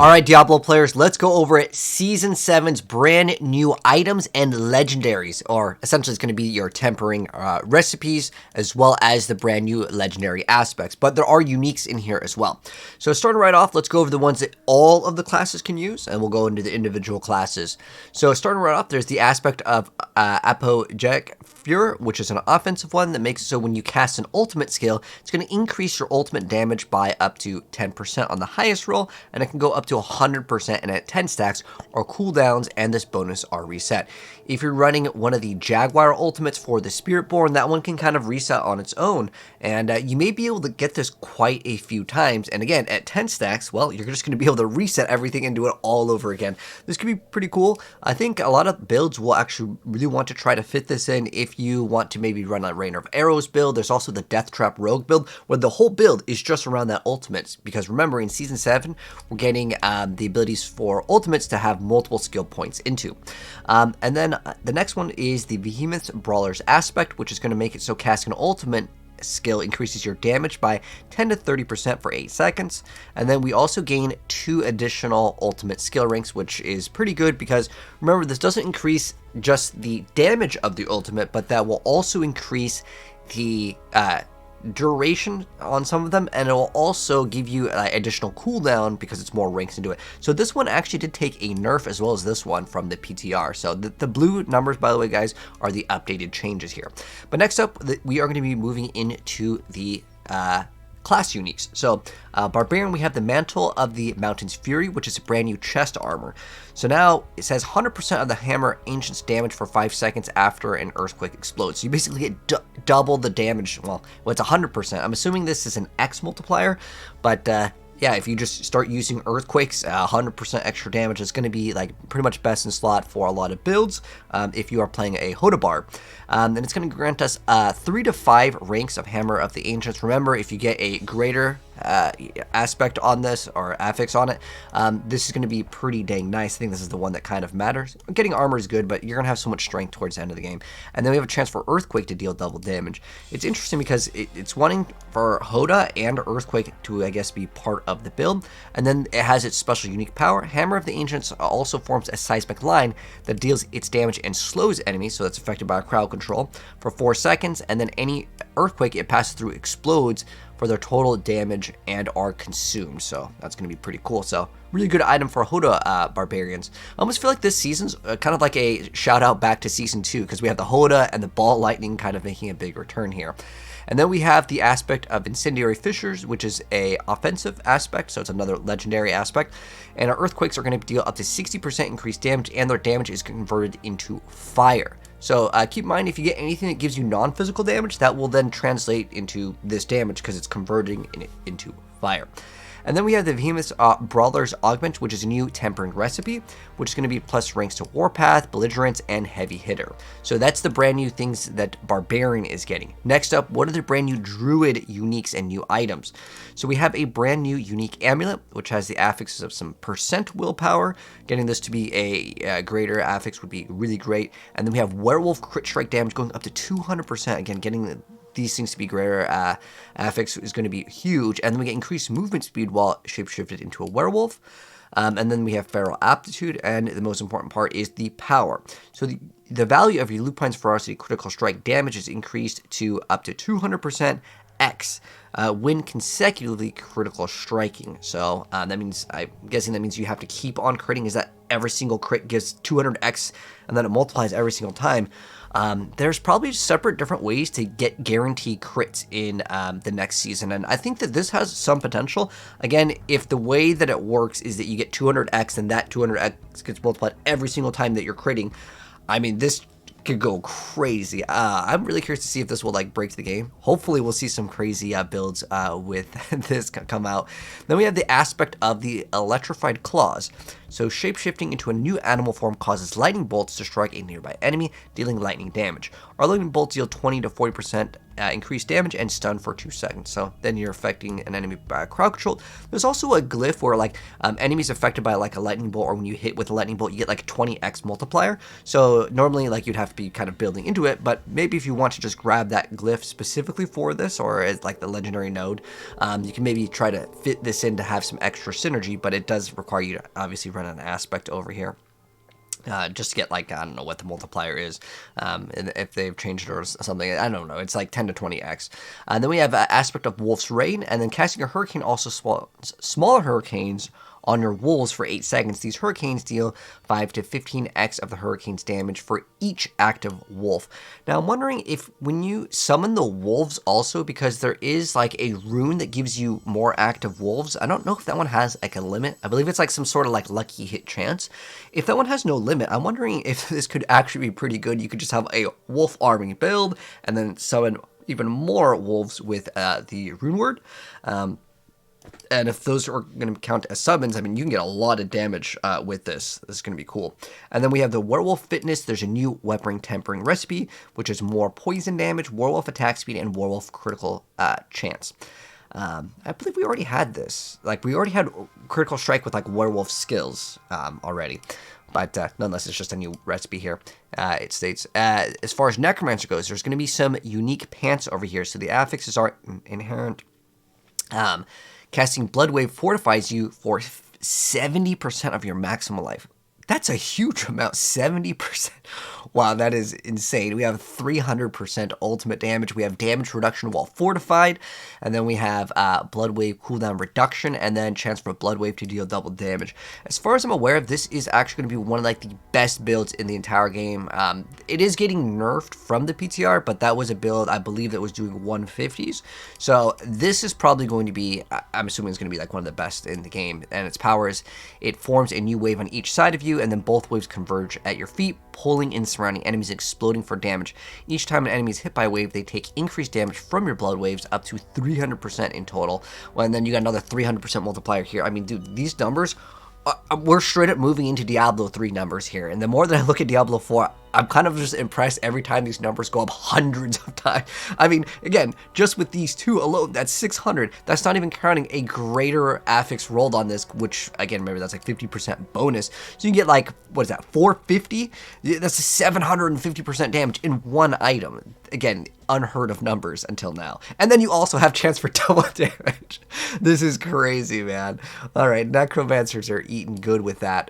Alright, Diablo players, let's go over it. Season 7's brand new items and legendaries, or essentially it's going to be your tempering recipes, as well as the brand new legendary aspects. But there are uniques in here as well. So starting right off, let's go over the ones that all of the classes can use, and we'll go into the individual classes. So starting right off, there's the aspect of Apogeic Fury, which is an offensive one that makes it so when you cast an ultimate skill, it's going to increase your ultimate damage by up to 10% on the highest roll, and it can go up to 100% and at 10 stacks or cooldowns, and this bonus are reset. If you're running one of the Jaguar ultimates for the Spiritborn, that one can kind of reset on its own, and you may be able to get this quite a few times. And again, at 10 stacks, well, you're just going to be able to reset everything and do it all over again. This could be pretty cool. I think a lot of builds will actually really want to try to fit this in. If you want to maybe run a Rain of Arrows build, there's also the Death Trap Rogue build, where the whole build is just around that ultimate. Because remember, in Season 7, we're getting the abilities for ultimates to have multiple skill points into. And then the next one is the Behemoth Brawler's aspect, which is going to make it so casting an ultimate skill increases your damage by 10 to 30% for 8 seconds. And then we also gain 2 additional ultimate skill ranks, which is pretty good because remember, this doesn't increase just the damage of the ultimate, but that will also increase the duration on some of them, and it will also give you additional cooldown because it's more ranks into it. So this one actually did take a nerf as well as this one from the PTR. So the blue numbers, by the way, guys, are the updated changes here. But next up, we are going to be moving into the class uniques. So Barbarian, we have the Mantle of the Mountain's Fury, which is a brand new chest armor. So now it says 100% of the Hammer Ancient's damage for 5 seconds after an earthquake explodes. So you basically get double the damage. Well, it's 100%. I'm assuming this is an X multiplier, but yeah, if you just start using earthquakes, 100% extra damage is going to be like pretty much best in slot for a lot of builds if you are playing a Hodabar. And it's going to grant us 3 to 5 ranks of Hammer of the Ancients. Remember, if you get a greater aspect on this or affix on it, this is going to be pretty dang nice. I think this is the one that kind of matters. Getting armor is good, but you're going to have so much strength towards the end of the game. And then we have a chance for Earthquake to deal double damage. It's interesting because it's wanting for Hoda and Earthquake to, I guess, be part of the build. And then it has its special unique power. Hammer of the Ancients also forms a seismic line that deals its damage and slows enemies, so that's affected by crowd control, for 4 seconds. And then any earthquake it passes through explodes for their total damage and are consumed. So that's going to be pretty cool. So really good item for Hoda Barbarians. I almost feel like this season's kind of like a shout out back to Season 2, because we have the Hoda and the Ball Lightning kind of making a big return here. And then we have the aspect of Incendiary Fissures, which is a offensive aspect, so it's another legendary aspect. And our earthquakes are going to deal up to 60% increased damage, and their damage is converted into fire. So keep in mind, if you get anything that gives you non-physical damage, that will then translate into this damage because it's converting it into fire. And then we have the Behemoth Brawler's Augment, which is a new tempering recipe, which is going to be plus ranks to Warpath, Belligerence, and Heavy Hitter. So that's the brand new things that Barbarian is getting. Next up, what are the brand new Druid uniques and new items? So we have a brand new unique amulet, which has the affixes of some % willpower. Getting this to be a greater affix would be really great. And then we have Werewolf crit strike damage going up to 200%. Again, getting these things to be greater affix is going to be huge. And then we get increased movement speed while shapeshifted into a werewolf. And then we have feral aptitude, and the most important part is the power. So the value of your Lupine's Ferocity critical strike damage is increased to up to 200% X when consecutively critical striking. So that means, I'm guessing that means you have to keep on critting. Is that every single crit gives 200x and then it multiplies every single time? There's probably separate different ways to get guaranteed crits in the next season, and I think that this has some potential. Again, if the way that it works is that you get 200x and that 200x gets multiplied every single time that you're critting, I mean, this could go crazy. I'm really curious to see if this will like break the game. Hopefully we'll see some crazy builds with this come out. Then we have the aspect of the Electrified Claws. So shapeshifting into a new animal form causes lightning bolts to strike a nearby enemy, dealing lightning damage. Our lightning bolts deal 20 to 40% increased damage and stun for 2 seconds. So then you're affecting an enemy by crowd control. There's also a glyph where like enemies affected by like a lightning bolt, or when you hit with a lightning bolt, you get like 20x multiplier. So normally like you'd have to be kind of building into it, but maybe if you want to just grab that glyph specifically for this, or as like the legendary node, you can maybe try to fit this in to have some extra synergy, but it does require you to obviously run an aspect over here. Just to get, like, I don't know what the multiplier is, and if they've changed it or something, I don't know, it's like 10 to 20x. And then we have aspect of Wolf's Rain, and then casting a hurricane also spawns smaller hurricanes on your wolves for 8 seconds. These hurricanes deal 5 to 15x of the hurricane's damage for each active wolf. Now, I'm wondering if when you summon the wolves also, because there is like a rune that gives you more active wolves, I don't know if that one has like a limit. I believe it's like some sort of like lucky hit chance. If that one has no limit, I'm wondering if this could actually be pretty good. You could just have a wolf army build and then summon even more wolves with the rune word. And if those are going to count as summons, I mean, you can get a lot of damage with this. This is going to be cool. And then we have the Werewolf Fitness. There's a new weapon tempering recipe, which is more poison damage, werewolf attack speed, and werewolf critical chance. I believe we already had this. Like, we already had critical strike with, like, werewolf skills already. But nonetheless, it's just a new recipe here. It states, as far as Necromancer goes, there's going to be some unique pants over here. So the affixes are inherent. Casting Blood Wave fortifies you for 70% of your maximum life. That's a huge amount, 70%. Wow, that is insane. We have 300% ultimate damage. We have damage reduction while fortified. And then we have Blood Wave cooldown reduction, and then chance for Blood Wave to deal double damage. As far as I'm aware, this is actually going to be one of like the best builds in the entire game. It is getting nerfed from the PTR, but that was a build, I believe, that was doing 150s. So this is probably going to be, I'm assuming it's going to be like one of the best in the game. And its powers, it forms a new wave on each side of you, and then both waves converge at your feet, pulling in surrounding enemies, exploding for damage. Each time an enemy is hit by a wave, they take increased damage from your blood waves, up to 300% in total. Well, and then you got another 300% multiplier here. I mean, dude, these numbers, we're straight up moving into Diablo 3 numbers here. And the more that I look at Diablo 4, I'm kind of just impressed every time these numbers go up hundreds of times. I mean, again, just with these two alone, that's 600. That's not even counting a greater affix rolled on this, which, again, remember, that's like 50% bonus. So you get like, what is that, 450? That's 750% damage in one item. Again, unheard of numbers until now. And then you also have chance for double damage. This is crazy, man. All right, Necromancers are eating good with that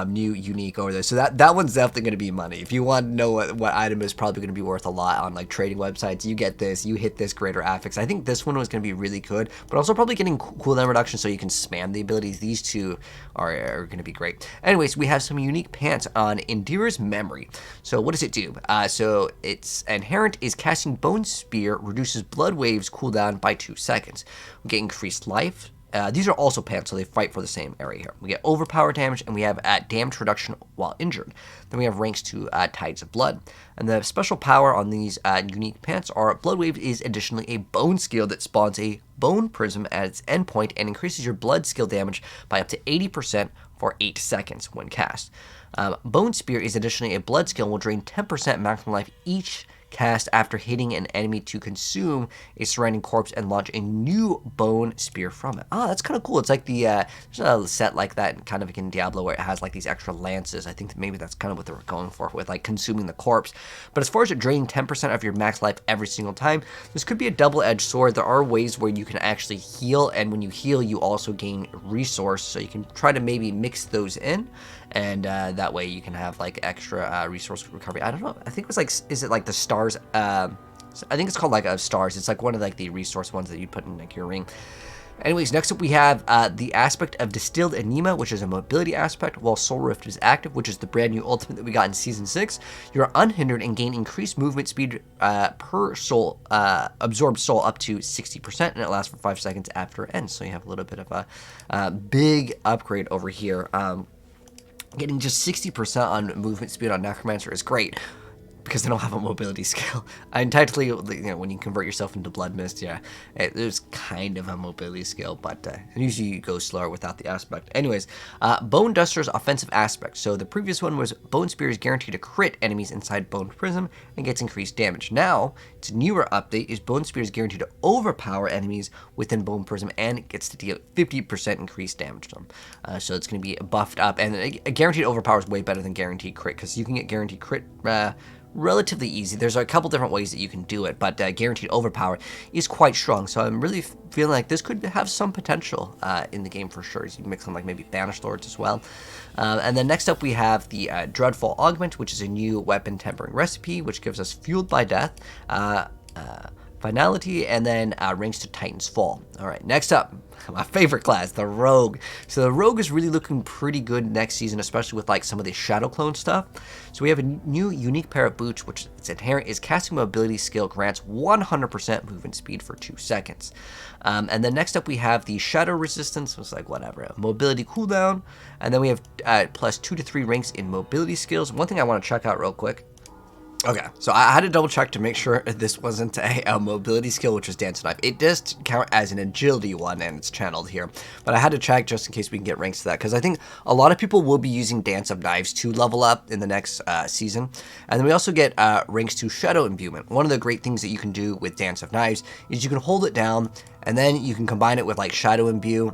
new unique over there. So that one's definitely going to be money. If you want to know what item is probably going to be worth a lot on like trading websites, you get this, you hit this greater affix. I think this one was going to be really good, but also probably getting cooldown reduction so you can spam the abilities. These two are going to be great. Anyways, we have some unique pants on Endear's Memory. So what does it do? So its inherent is casting Bone Spear reduces blood waves cooldown by 2 seconds. We get increased life. These are also pants, so they fight for the same area here. We get overpower damage, and we have damage reduction while injured. Then we have ranks to Tides of Blood. And the special power on these unique pants are Blood Wave is additionally a bone skill that spawns a bone prism at its endpoint and increases your blood skill damage by up to 80% for 8 seconds when cast. Bone Spear is additionally a blood skill and will drain 10% maximum life each cast after hitting an enemy to consume a surrounding corpse and launch a new bone spear from it. Oh, that's kind of cool. It's like the there's a set like that kind of in Diablo where it has like these extra lances. I think that maybe that's kind of what they were going for with like consuming the corpse. But as far as it draining 10% of your max life every single time, this could be a double-edged sword. There are ways where you can actually heal, and when you heal, you also gain resource. So you can try to maybe mix those in, and that way you can have like extra resource recovery. I don't know. I think it was like, is it like the stars? I think it's called like stars. It's like one of like the resource ones that you put in like your ring. Anyways, next up we have the aspect of Distilled Anema, which is a mobility aspect, while Soul Rift is active, which is the brand new ultimate that we got in Season 6. You're unhindered and gain increased movement speed per soul, absorbed soul up to 60%, and it lasts for 5 seconds after it ends. So you have a little bit of a big upgrade over here. Getting just 60% on movement speed on Necromancer is great, because they don't have a mobility skill. And technically, you know, when you convert yourself into Blood Mist, yeah, there's kind of a mobility skill, but usually you go slower without the aspect. Anyways, Bone Duster's offensive aspect. So the previous one was Bone Spear is guaranteed to crit enemies inside Bone Prism and gets increased damage. Now, its newer update is Bone Spear is guaranteed to overpower enemies within Bone Prism and gets to deal 50% increased damage to them. So it's going to be buffed up, and a guaranteed overpower is way better than guaranteed crit, because you can get guaranteed crit relatively easy. There's a couple different ways that you can do it, but guaranteed overpower is quite strong. So I'm really feeling like this could have some potential in the game for sure. So you can mix in like maybe Banished Lords as well. And then next up we have the Dreadful Augment, which is a new weapon tempering recipe, which gives us Fueled by Death, Finality, and then Rings to Titan's Fall. All right, next up, my favorite class, the Rogue. So the Rogue is really looking pretty good next season, especially with like some of the Shadow Clone stuff. So we have a new unique pair of boots, which its inherent is casting mobility skill grants 100% movement speed for 2 seconds. And then next up we have the Shadow Resistance, was like whatever, mobility cooldown, and then we have plus 2 to 3 ranks in mobility skills. One thing I want to check out real quick. Okay, so I had to double check to make sure this wasn't a mobility skill, which is Dance of Knife. It does count as an agility one, and it's channeled here. But I had to check just in case we can get ranks to that, because I think a lot of people will be using Dance of Knives to level up in the next season. And then we also get ranks to Shadow Imbuement. One of the great things that you can do with Dance of Knives is you can hold it down, and then you can combine it with like Shadow Imbue.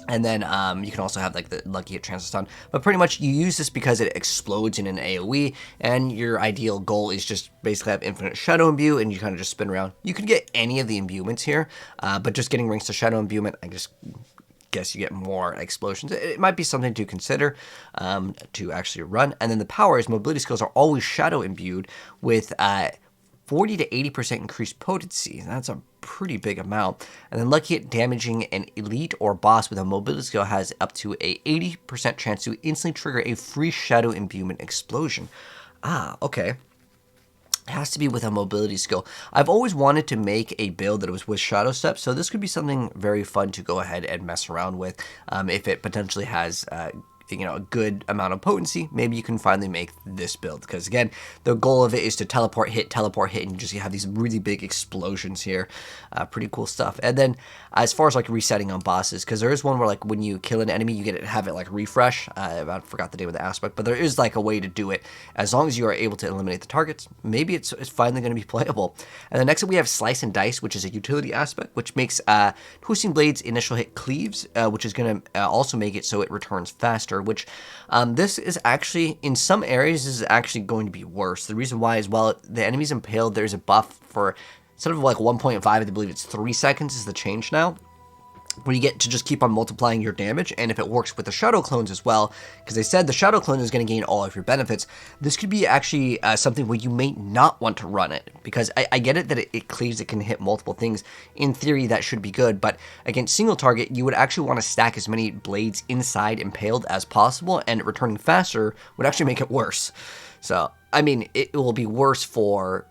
And then you can also have like the Lucky Hit Chance to Stun. But pretty much you use this because it explodes in an AoE, and your ideal goal is just basically have infinite Shadow Imbue, and you kind of just spin around. You can get any of the imbuements here, but just getting rings to Shadow Imbuement, I just guess you get more explosions. It might be something to consider to actually run. And then the power is mobility skills are always Shadow Imbued with 40 to 80% increased potency. That's a pretty big amount. And then Lucky Hit damaging an elite or boss with a mobility skill has up to a 80% chance to instantly trigger a free Shadow Imbuement explosion. Ah, okay. It has to be with a mobility skill. I've always wanted to make a build that was with Shadow Step, so this could be something very fun to go ahead and mess around with if it potentially has a good amount of potency. Maybe you can finally make this build, because again, the goal of it is to teleport hit, and you just have these really big explosions here. Pretty cool stuff. And then as far as like resetting on bosses, because there is one where like when you kill an enemy, you get to have it like refresh. I forgot the name of the aspect, but there is like a way to do it as long as you are able to eliminate the targets. Maybe it's finally going to be playable. And then next up we have Slice and Dice, which is a utility aspect, which makes Twisting Blade's initial hit cleaves, which is going to also make it so it returns faster, which this is actually, in some areas, this is actually going to be worse. The reason why is, while the enemy's impaled, there's a buff for, instead of like 1.5, I believe it's 3 seconds is the change now, where you get to just keep on multiplying your damage. And if it works with the Shadow Clones as well, because they said the Shadow Clone is going to gain all of your benefits, this could be actually something where you may not want to run it, because I get it that it cleaves, it can hit multiple things. In theory, that should be good, but against single target, you would actually want to stack as many blades inside impaled as possible, and returning faster would actually make it worse. So, I mean, it will be worse for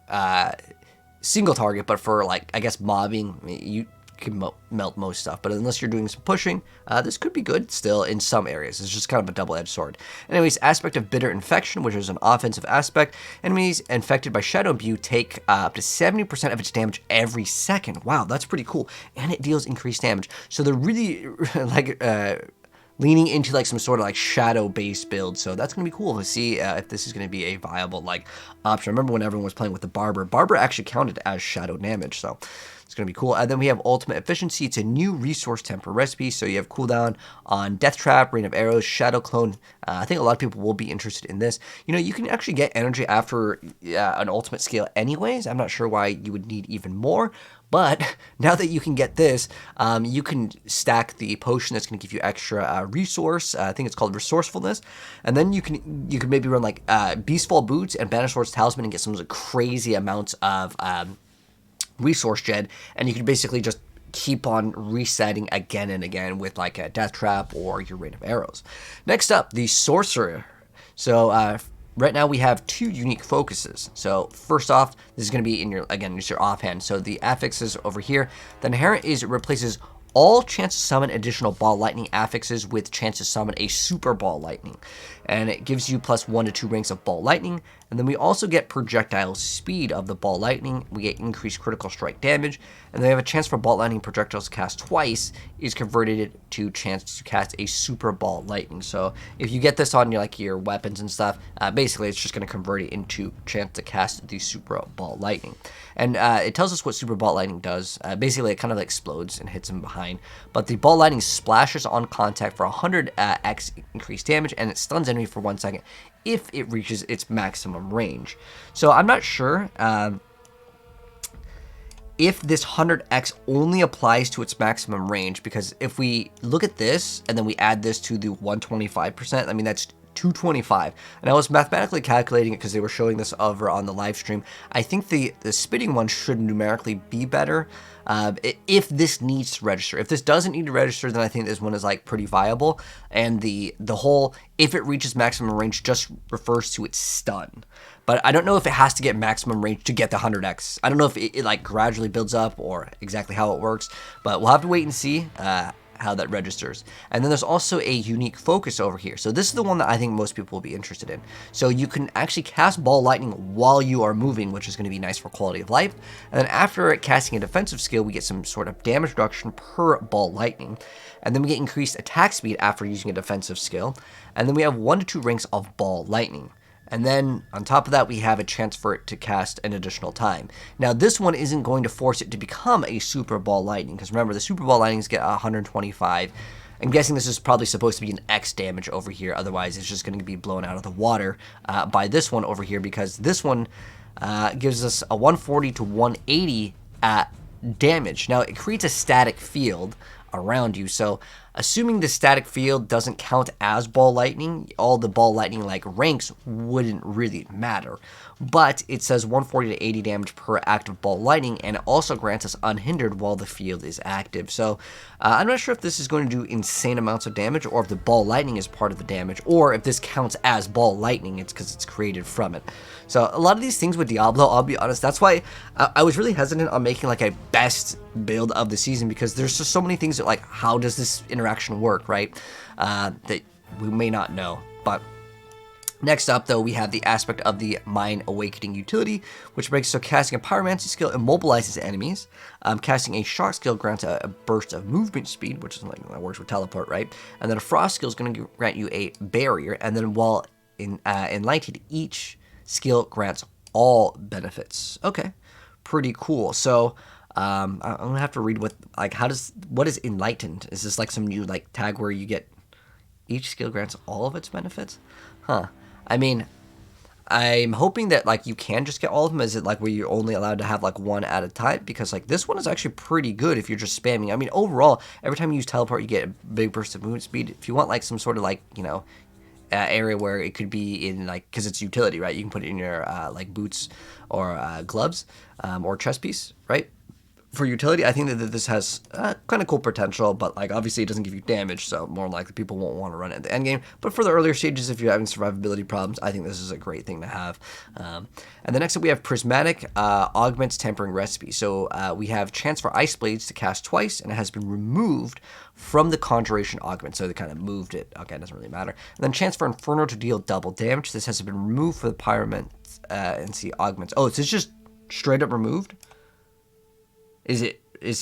single target, but for, like, I guess mobbing, you can melt most stuff, but unless you're doing some pushing, this could be good still in some areas. It's just kind of a double-edged sword. Anyways, aspect of Bitter Infection, which is an offensive aspect. Enemies infected by Shadow Imbue take up to 70% of its damage every second. Wow, that's pretty cool. And it deals increased damage. So they're really like leaning into like some sort of like shadow-based build. So that's going to be cool to see if this is going to be a viable like option. I remember when everyone was playing with the Barber. Barber actually counted as shadow damage, so it's going to be cool. And then we have Ultimate Efficiency. It's a new resource temper recipe. So you have cooldown on Death Trap, Rain of Arrows, Shadow Clone. I think a lot of people will be interested in this. You know, you can actually get energy after an ultimate scale anyways. I'm not sure why you would need even more. But now that you can get this, you can stack the potion that's going to give you extra resource. I think it's called Resourcefulness. And then you can maybe run like Beastfall Boots and Banished Lord's Talisman and get some crazy amounts of resource gen, and you can basically just keep on resetting again and again with like a Death Trap or your Rain of Arrows. Next up, the Sorcerer. So right now we have 2 unique focuses. So first off, this is going to be in your, again, it's your offhand. So the affixes over here, the inherent is it replaces all chance to summon additional ball lightning affixes with chance to summon a super ball lightning. And it gives you plus 1 to 2 ranks of ball lightning. And then we also get projectile speed of the ball lightning. We get increased critical strike damage. And then we have a chance for ball lightning projectiles cast twice is converted to chance to cast a super ball lightning. So if you get this on your weapons and stuff, basically it's just going to convert it into chance to cast the super ball lightning. And it tells us what super ball lightning does. Basically it kind of explodes and hits him behind. But the ball lightning splashes on contact for 100x increased damage, and it stuns enemy for 1 second. if it reaches its maximum range. So I'm not sure if this 100x only applies to its maximum range, because if we look at this and then we add this to the 125%, I mean, that's 225. And I was mathematically calculating it because they were showing this over on the live stream. I think the spitting one should numerically be better if this needs to register. If this doesn't need to register, then I think this one is like pretty viable. And the whole, if it reaches maximum range, just refers to its stun. But I don't know if it has to get maximum range to get the 100x. I don't know if it like gradually builds up or exactly how it works, but we'll have to wait and see how that registers. And then there's also a unique focus over here. So this is the one that I think most people will be interested in. So you can actually cast Ball Lightning while you are moving, which is going to be nice for quality of life. And then after casting a defensive skill, we get some sort of damage reduction per Ball Lightning. And then we get increased attack speed after using a defensive skill. And then we have 1 to 2 ranks of Ball Lightning. And then on top of that, we have a chance for it to cast an additional time. Now, this one isn't going to force it to become a Super Ball Lightning, because remember, the Super Ball Lightnings get 125. I'm guessing this is probably supposed to be an X damage over here. Otherwise, it's just going to be blown out of the water by this one over here, because this one gives us a 140 to 180 damage. Now, it creates a static field around you. So assuming the static field doesn't count as Ball Lightning, all the Ball Lightning like ranks wouldn't really matter. But it says 140 to 80 damage per active Ball Lightning, and it also grants us unhindered while the field is active. So I'm not sure if this is going to do insane amounts of damage, or if the Ball Lightning is part of the damage, or if this counts as Ball Lightning. It's because it's created from it. So a lot of these things with Diablo, I'll be honest, that's why I was really hesitant on making like a best build of the season, because there's just so many things that like, how does this interaction work, right? That we may not know. But next up, though, we have the aspect of the Mind Awakening utility, which makes so casting a Pyromancy skill immobilizes enemies. Casting a Shock skill grants a burst of movement speed, which is like that works with teleport, right? And then a Frost skill is going to grant you a barrier. And then while enlightened, each skill grants all benefits. Okay, pretty cool. So I'm gonna have to read what is enlightened? Is this like some new like tag where you get each skill grants all of its benefits? Huh. I mean, I'm hoping that like you can just get all of them. Is it like where you're only allowed to have like one at a time? Because like this one is actually pretty good if you're just spamming. I mean, overall, every time you use teleport, you get a big burst of movement speed. If you want like some sort of like, you know, area where it could be in like, because it's utility, right? You can put it in your like boots or gloves or chest piece, right? For utility, I think that this has kind of cool potential, but like obviously it doesn't give you damage, so more likely people won't want to run it at the end game. But for the earlier stages, if you're having survivability problems, I think this is a great thing to have. And then next up we have Prismatic Augments Tempering Recipe. So we have chance for Ice Blades to cast twice, and it has been removed from the Conjuration Augment, so they kind of moved it. Okay, it doesn't really matter. And then chance for Inferno to deal double damage. This has been removed for the Pyromancy Augments. Oh, so it's just straight up removed? Is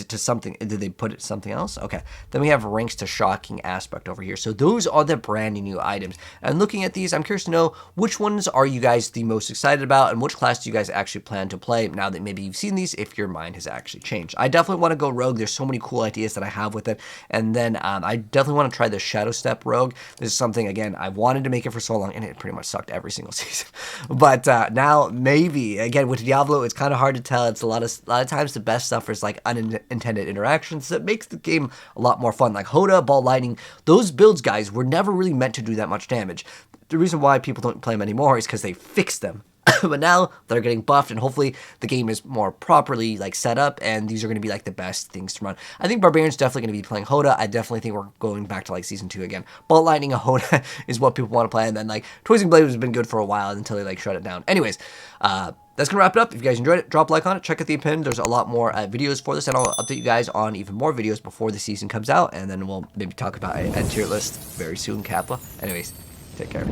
it to something? Did they put it to something else? Okay. Then we have ranks to shocking aspect over here. So those are the brand new items. And looking at these, I'm curious to know which ones are you guys the most excited about, and which class do you guys actually plan to play now that maybe you've seen these, if your mind has actually changed. I definitely want to go rogue. There's so many cool ideas that I have with it. And then I definitely want to try the Shadow Step rogue. This is something, again, I've wanted to make it for so long, and it pretty much sucked every single season. But now maybe, again, with Diablo, it's kind of hard to tell. It's a lot of times the best stuff is like unintended interactions that makes the game a lot more fun. Like Hoda, Ball Lightning, those builds, guys, were never really meant to do that much damage. The reason why people don't play them anymore is because they fixed them. But now they're getting buffed, and hopefully the game is more properly like set up, and these are going to be like the best things to run. I think Barbarian's definitely going to be playing Hoda. I definitely think we're going back to like Season 2 again. Ball Lightning and Hoda is what people want to play, and then like Twisting Blade has been good for a while until they like shut it down. Anyways, that's going to wrap it up. If you guys enjoyed it, drop a like on it. Check out the pin. There's a lot more videos for this, and I'll update you guys on even more videos before the season comes out, and then we'll maybe talk about a tier list very soon, Kappa. Anyways, take care.